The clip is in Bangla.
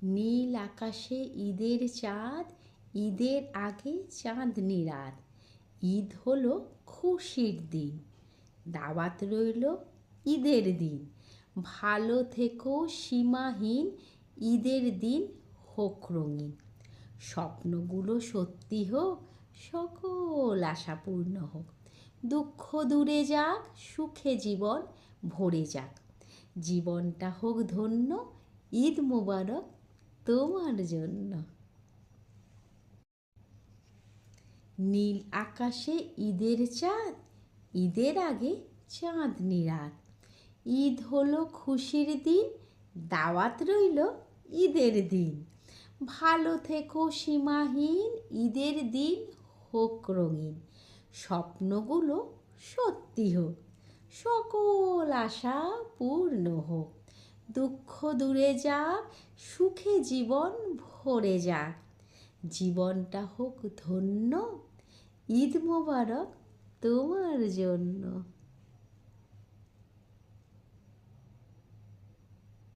নীল আকাশে ঈদের চাঁদ, ঈদের আগে চাঁদনি রাত। ঈদ হলো খুশির দিন, দাওয়াত রইল ঈদের দিন। ভালো থেকো সীমাহীন, ঈদের দিন হোক রঙিন। স্বপ্নগুলো সত্যি হোক, সকল আশা পূর্ণ হোক। দুঃখ দূরে যাক, সুখে জীবন ভরে যাক। জীবনটা হোক ধন্য, ঈদ মোবারক তোমার জন্য। নীল আকাশে ঈদের চাঁদ, ঈদের আগে চাঁদনি রাত। ঈদ হলো খুশির দিন, দাওয়াত রইল ঈদের দিন। ভালো থেকো সীমাহীন, ঈদের দিন হোক রঙিন। স্বপ্নগুলো সত্যি হোক, সকল আশা পূর্ণ হোক। দুঃখ দূরে যাক, সুখে জীবন ভরে যাক। জীবনটা হোক ধন্য, ঈদ মোবারক তোমার জন্য।